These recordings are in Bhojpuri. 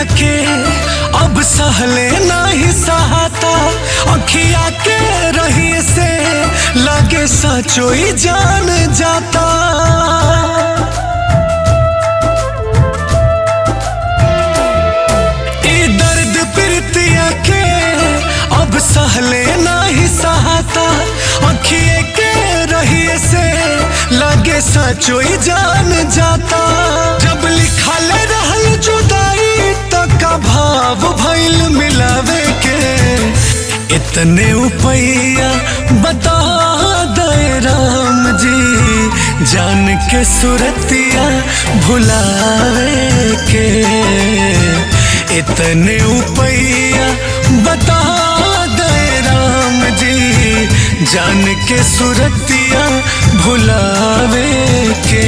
के अब सहले नहीं सहाता, अखिया के रही से लगे सचो ही जान जाता। ये दर्द प्रीतिया के अब सहले नहीं सहाता, अखिए के रही से लगे सचो ही जान जाता। जब लिखल रहल जुदाई तो का भाव भइल मिलावे के, इतने उपैया बता दे राम जी, जान के सुरतिया भुलावे के। इतने उपैया बता दे राम जी, जान के सुरतिया भुलावे के।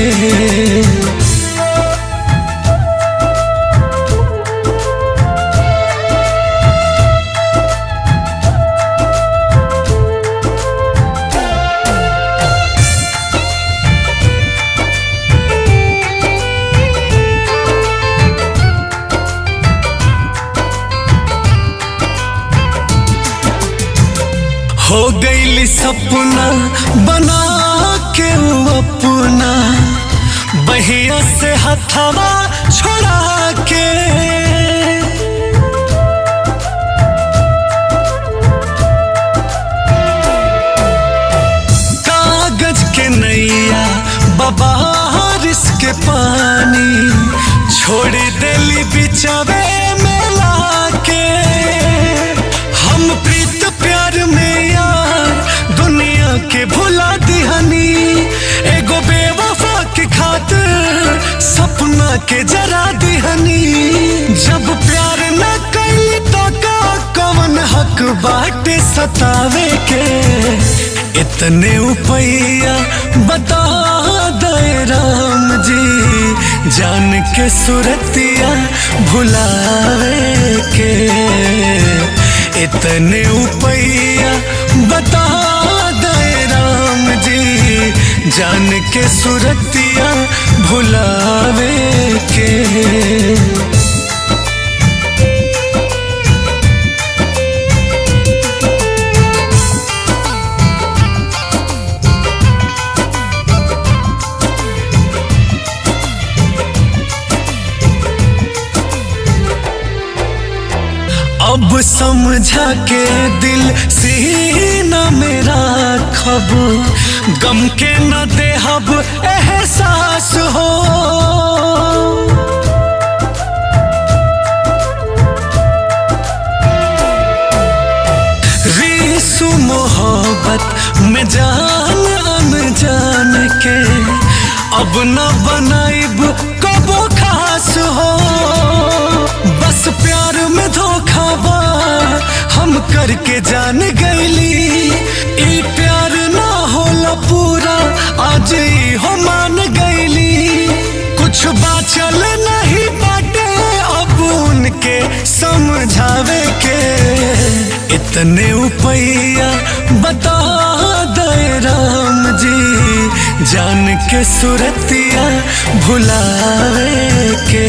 हो गई सपना बना के अपना, बहिया से हथवा छोड़ा के। कागज के नैया बारिश के पानी, छोड़ देली बिचावे में लाके। हम प्रीत प्यार में यार दुनिया के भुला दिहनी, एगो बेवफा के खातिर सपना के जरा दिहनी। जब प्यार न कई तो का कवन हक बाटे सतावे के, इतने उपैया बता दे राम जी, जान के सुरतिया भुलावे के। इतने उपैया बता दे राम जी, जान के सुरतिया भुलावे के। अब समझा के दिल सीना मेरा खब, गम के न देहब एहसास हो। रीसु मोहब्बत में जान अनजान के, अब न बनाइब कबो खास हो। बस प्यार में धोखा बा हम करके जान गईली, ई प्यार ना होला पूरा आज ही हो मान गईली। कुछ बाचल नहीं बाटे अब उनके समझावे के, इतने उपैया बता दे राम जी, जान के सुरतिया भुलावे के।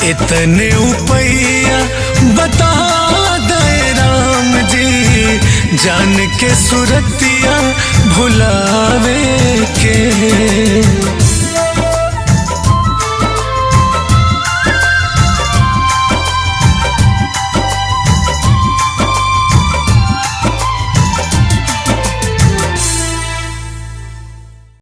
इतने उपैया बता दे राम जी, जान के सुरतिया भुलावे के।